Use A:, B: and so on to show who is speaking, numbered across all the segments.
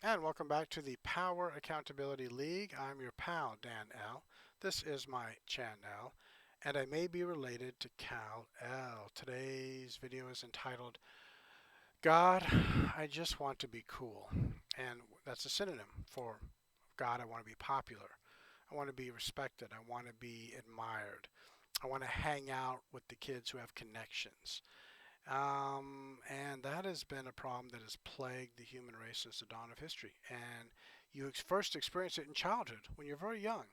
A: And welcome back to the Power Accountability League. I'm your pal, Dan L. This is my channel, and I may be related to Cal L. Today's video is entitled, God, I just want to be cool. And that's a synonym for God, I want to be popular. I want to be respected. I want to be admired. I want to hang out with the kids who have connections. And that has been a problem that has plagued the human race since the dawn of history. And you first experience it in childhood when you're very young.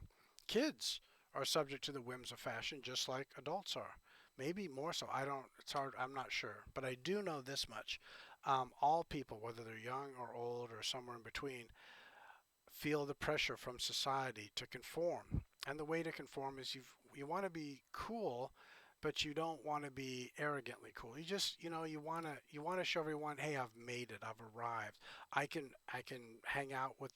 A: Kids are subject to the whims of fashion just like adults are. Maybe more so. I don't, it's hard, I'm not sure. But I do know this much. All people, whether they're young or old or somewhere in between, feel the pressure from society to conform. And the way to conform is you want to be cool, but you don't want to be arrogantly cool. You just, you want to show everyone, hey, I've made it, I've arrived. I can hang out with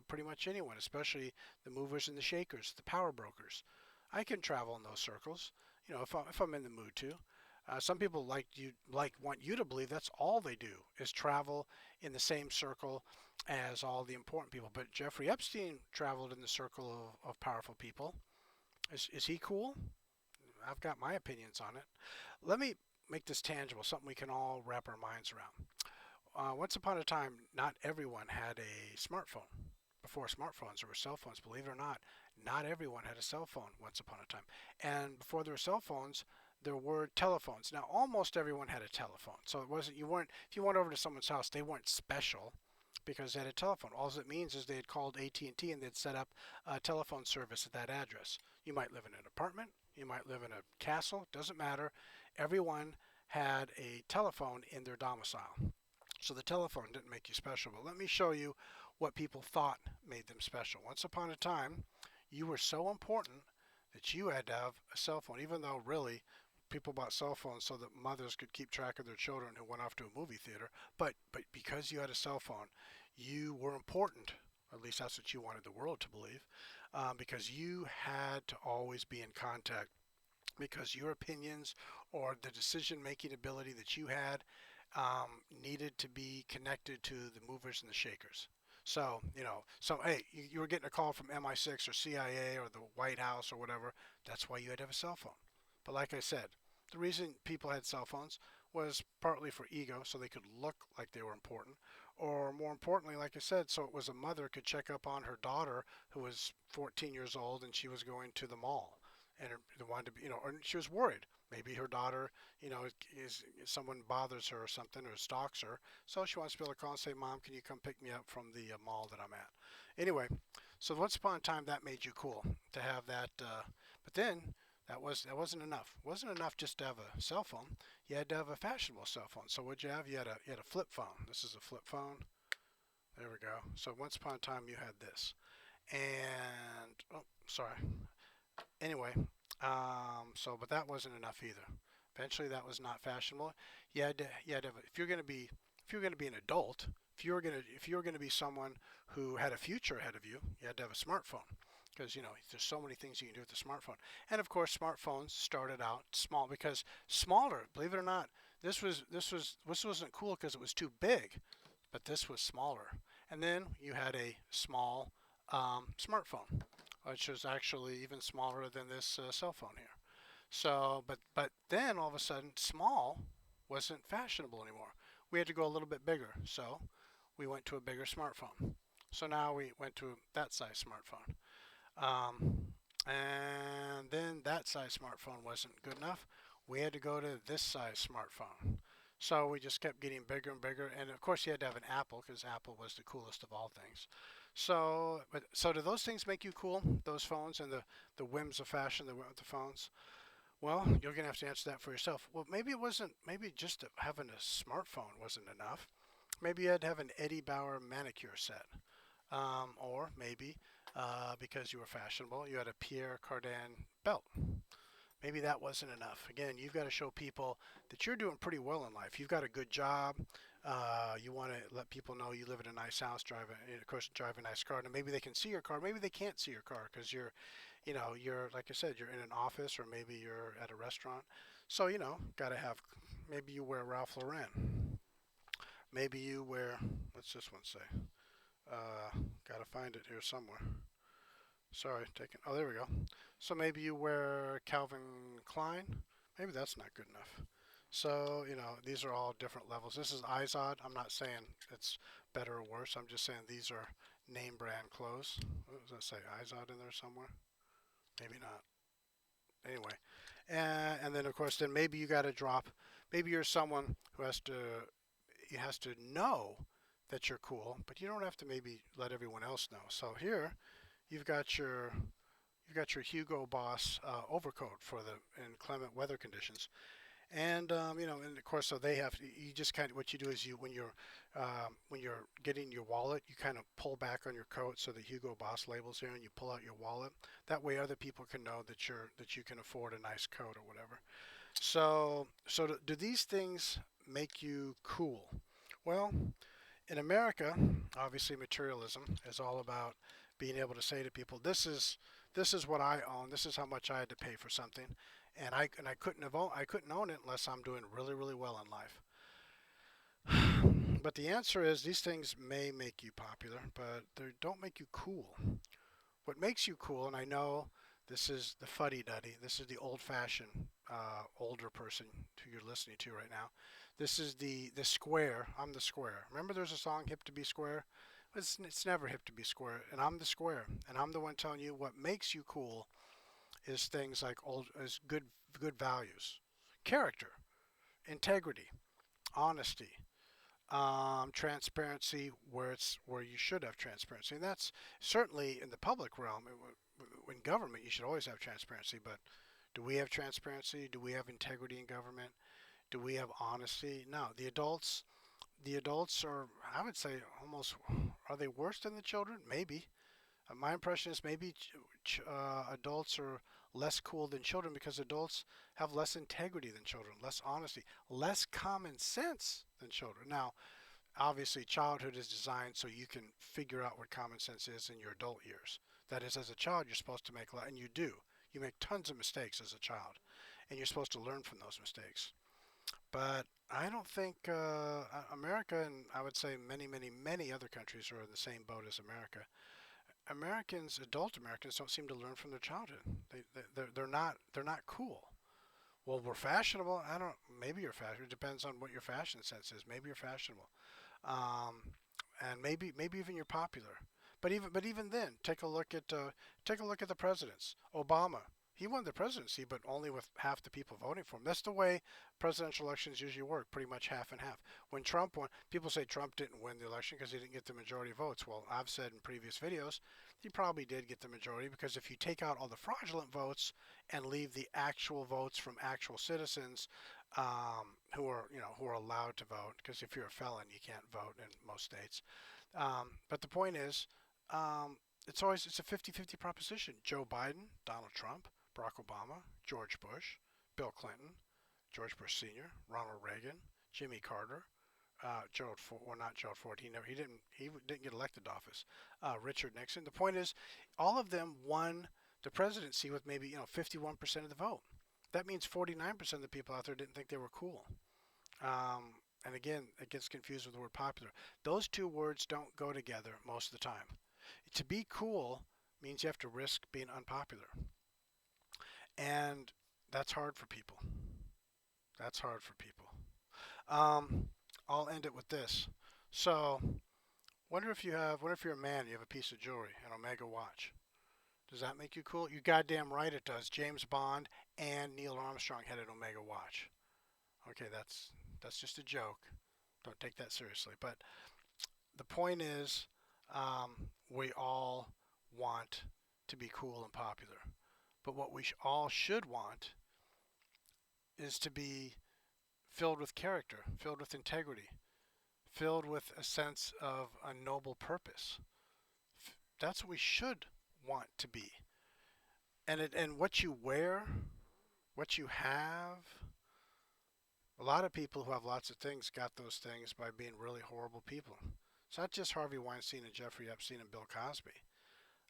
A: pretty much anyone, especially the movers and the shakers, the power brokers. I can travel in those circles, if I'm in the mood to. Some people want you to believe that's all they do is travel in the same circle as all the important people. But Jeffrey Epstein traveled in the circle of powerful people. Is he cool? I've got my opinions on it. Let me make this tangible, something we can all wrap our minds around. Once upon a time, not everyone had a smartphone. Before smartphones, there were cell phones. Believe it or not everyone had a cell phone once upon a time. And before there were cell phones, there were telephones. Now, almost everyone had a telephone. So it wasn't, you weren't, if you went over to someone's house, they weren't special because they had a telephone. All it means is they had called AT&T and T and they'd set up a telephone service at that address. You might live in an apartment, you might live in a castle, doesn't matter. Everyone had a telephone in their domicile. So the telephone didn't make you special. But let me show you what people thought made them special. Once upon a time, you were so important that you had to have a cell phone, even though really people bought cell phones so that mothers could keep track of their children who went off to a movie theater. But because you had a cell phone, you were important. At least that's what you wanted the world to believe, because you had to always be in contact. Because your opinions or the decision-making ability that you had needed to be connected to the movers and the shakers. So hey, you were getting a call from MI6 or CIA or the White House or whatever. That's why you had to have a cell phone. But like I said, the reason people had cell phones was partly for ego, so they could look like they were important, or more importantly, like I said, so it was a mother could check up on her daughter who was 14 years old and she was going to the mall, and wanted to be, or she was worried. Maybe her daughter, is someone bothers her or something or stalks her, so she wants to be able to call and say, "Mom, can you come pick me up from the mall that I'm at?" Anyway, so once upon a time that made you cool to have that, but then that wasn't enough. It wasn't enough just to have a cell phone. You had to have a fashionable cell phone. So what'd you have? You had a flip phone. This is a flip phone. There we go. So once upon a time you had this, and oh, sorry. Anyway, but that wasn't enough either. Eventually, that was not fashionable. You had to have, if you're gonna be an adult, if you were gonna be someone who had a future ahead of you, you had to have a smartphone because there's so many things you can do with a smartphone. And of course, smartphones started out small because smaller. Believe it or not, this wasn't cool because it was too big, but this was smaller. And then you had a small smartphone, which was actually even smaller than this cell phone here. So, but then all of a sudden, small wasn't fashionable anymore. We had to go a little bit bigger. So we went to a bigger smartphone. So now we went to that size smartphone. And then that size smartphone wasn't good enough. We had to go to this size smartphone. So we just kept getting bigger and bigger. And of course, you had to have an Apple because Apple was the coolest of all things. So do those things make you cool? Those phones and the whims of fashion that went with the phones? Well, you're gonna have to answer that for yourself. Well, maybe it wasn't. Maybe just having a smartphone wasn't enough. Maybe you had to have an Eddie Bauer manicure set, or maybe because you were fashionable, you had a Pierre Cardin belt. Maybe that wasn't enough. Again, you've got to show people that you're doing pretty well in life. You've got a good job. You want to let people know you live in a nice house, of course, drive a nice car. And maybe they can see your car. Maybe they can't see your car because you're like I said, you're in an office or maybe you're at a restaurant. So got to have. Maybe you wear Ralph Lauren. Maybe you wear. What's this one say? Uh, Gotta find it here somewhere. Sorry, taking. Oh, there we go. So maybe you wear Calvin Klein. Maybe that's not good enough. So, these are all different levels. This is Izod. I'm not saying it's better or worse. I'm just saying these are name brand clothes. What does that say? Izod in there somewhere? Maybe not. Anyway, and then of course, then maybe you got to drop. Maybe you're someone who has to know that you're cool, but you don't have to maybe let everyone else know. So here, you've got your you've got your Hugo Boss overcoat for the inclement weather conditions, and and of course, so they have. You just kind of what you do is you when you're getting your wallet, you kind of pull back on your coat so the Hugo Boss label's here, and you pull out your wallet. That way, other people can know that you can afford a nice coat or whatever. So do these things make you cool? Well, in America, obviously materialism is all about being able to say to people, this is what I own. This is how much I had to pay for something, and I couldn't own it unless I'm doing really really well in life. But the answer is these things may make you popular, but they don't make you cool. What makes you cool, and I know this is the fuddy-duddy, this is the old-fashioned older person who you're listening to right now. This is the square. I'm the square. Remember, there's a song "Hip to Be Square." It's never hip to be square, and I'm the square, and I'm the one telling you what makes you cool is things like good values, character, integrity, honesty, transparency where you should have transparency, and that's certainly in the public realm. In government, you should always have transparency, but do we have transparency? Do we have integrity in government? Do we have honesty? No. The adults are, I would say, almost. Are they worse than the children? Maybe. My impression is maybe adults are less cool than children because adults have less integrity than children, less honesty, less common sense than children. Now, obviously, childhood is designed so you can figure out what common sense is in your adult years. That is, as a child, you're supposed to make, and you do. You make tons of mistakes as a child, and you're supposed to learn from those mistakes. But I don't think America, and I would say many, many, many other countries are in the same boat as America. Adult Americans, don't seem to learn from their childhood. They're not cool. Well, we're fashionable. I don't. Maybe you're fashionable. It depends on what your fashion sense is. Maybe you're fashionable, um, and maybe even you're popular. But even then, take a look at the presidents. Obama, he won the presidency, but only with half the people voting for him. That's the way presidential elections usually work, pretty much half and half. When Trump won, people say Trump didn't win the election because he didn't get the majority of votes. Well, I've said in previous videos, he probably did get the majority because if you take out all the fraudulent votes and leave the actual votes from actual citizens who are allowed to vote, because if you're a felon, you can't vote in most states. But the point is, um, it's a 50-50 proposition. Joe Biden, Donald Trump, Barack Obama, George Bush, Bill Clinton, George Bush Sr., Ronald Reagan, Jimmy Carter, Gerald Ford, or not Gerald Ford. He didn't get elected to office. Richard Nixon. The point is, all of them won the presidency with maybe 51% of the vote. That means 49% of the people out there didn't think they were cool. And again, it gets confused with the word popular. Those two words don't go together most of the time. To be cool means you have to risk being unpopular. And that's hard for people. That's hard for people. Um, I'll end it with this. So, wonder if you're a man and you have a piece of jewelry, an Omega watch. Does that make you cool? You goddamn right it does. James Bond and Neil Armstrong had an Omega watch. Okay, that's just a joke. Don't take that seriously. But the point is, we all want to be cool and popular. But what we all should want is to be filled with character, filled with integrity, filled with a sense of a noble purpose. That's what we should want to be. And what you wear, what you have, a lot of people who have lots of things got those things by being really horrible people. It's not just Harvey Weinstein and Jeffrey Epstein and Bill Cosby.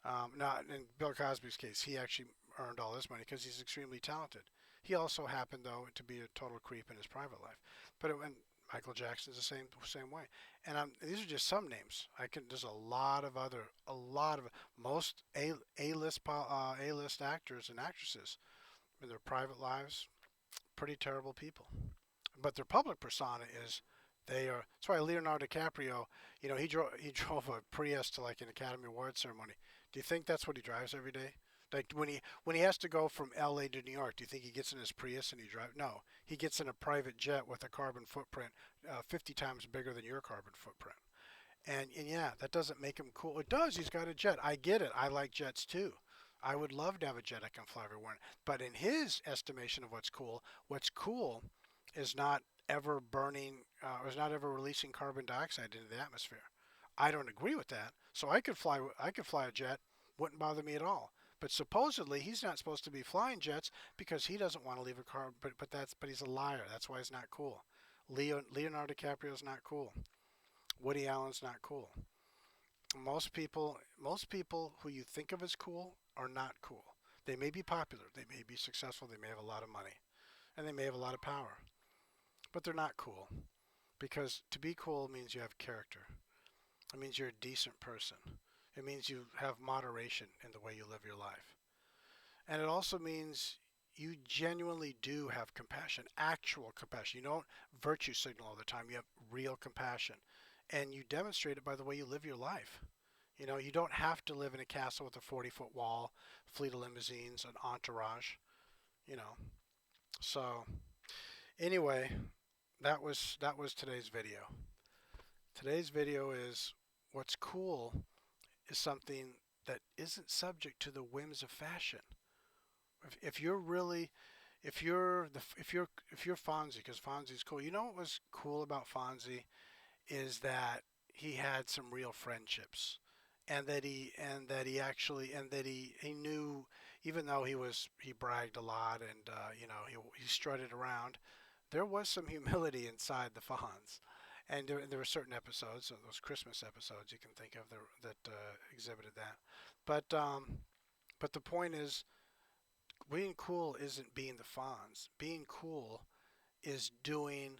A: Now, in Bill Cosby's case, he actually earned all his money because he's extremely talented. He also happened, though, to be a total creep in his private life. But Michael Jackson's the same way. And these are just some names. There's a lot of most A-list actors and actresses in their private lives, pretty terrible people. But their public persona is they are. That's why Leonardo DiCaprio, he drove a Prius to like an Academy Award ceremony. Do you think that's what he drives every day? Like when he has to go from L.A. to New York, do you think he gets in his Prius and he drives? No, he gets in a private jet with a carbon footprint 50 times bigger than your carbon footprint. And yeah, that doesn't make him cool. It does. He's got a jet. I get it. I like jets too. I would love to have a jet I can fly everywhere. But in his estimation of what's cool is not ever burning, or is not ever releasing carbon dioxide into the atmosphere. I don't agree with that. So I could fly a jet, wouldn't bother me at all. But supposedly he's not supposed to be flying jets because he doesn't want to leave a carbon. But he's a liar. That's why he's not cool. Leonardo DiCaprio is not cool. Woody Allen's not cool. Most people who you think of as cool are not cool. They may be popular, they may be successful, they may have a lot of money, and they may have a lot of power, but they're not cool. Because to be cool means you have character. It means you're a decent person. It means you have moderation in the way you live your life. And it also means you genuinely do have compassion, actual compassion. You don't virtue signal all the time. You have real compassion. And you demonstrate it by the way you live your life. You don't have to live in a castle with a 40-foot wall, fleet of limousines, an entourage, you know. So, anyway, that was today's video. Today's video is what's cool is something that isn't subject to the whims of fashion. If you're really if you're Fonzie, because Fonzie's cool. You know what was cool about Fonzie is that he had some real friendships, and that he knew, even though he bragged a lot, and he strutted around, there was some humility inside the Fonz. And there were certain episodes, those Christmas episodes you can think of that exhibited that. But the point is, being cool isn't being the Fonz. Being cool is doing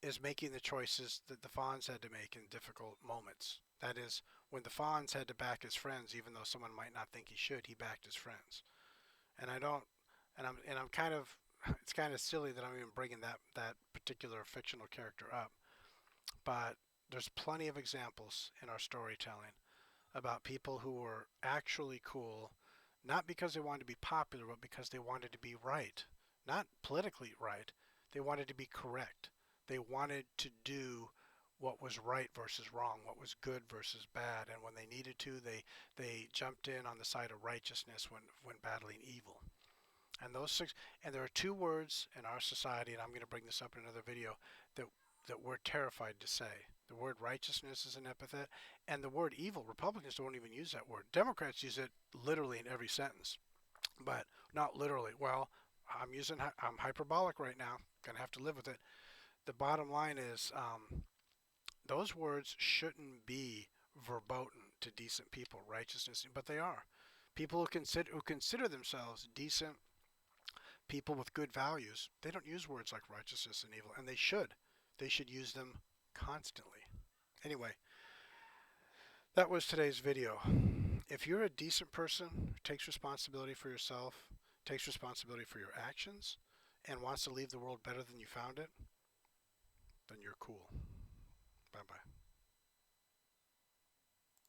A: is making the choices that the Fonz had to make in difficult moments. That is, when the Fonz had to back his friends, even though someone might not think he should, he backed his friends. And I don't, and I'm kind of, it's kind of silly that I'm even bringing that particular fictional character up, but there's plenty of examples in our storytelling about people who were actually cool, not because they wanted to be popular, but because they wanted to be right. Not politically right, they wanted to be correct. They wanted to do what was right versus wrong, what was good versus bad, and when they needed to, they jumped in on the side of righteousness when battling evil. And there are two words in our society, and I'm going to bring this up in another video, that we're terrified to say. The word righteousness is an epithet, and the word evil. Republicans don't even use that word. Democrats use it literally in every sentence, but not literally. Well, I'm hyperbolic right now. Gonna have to live with it. The bottom line is, those words shouldn't be verboten to decent people, righteousness, but they are. People who consider themselves decent people with good values, they don't use words like righteousness and evil, and they should. They should use them constantly. Anyway, that was today's video. If you're a decent person who takes responsibility for yourself, takes responsibility for your actions, and wants to leave the world better than you found it, then you're cool. Bye bye.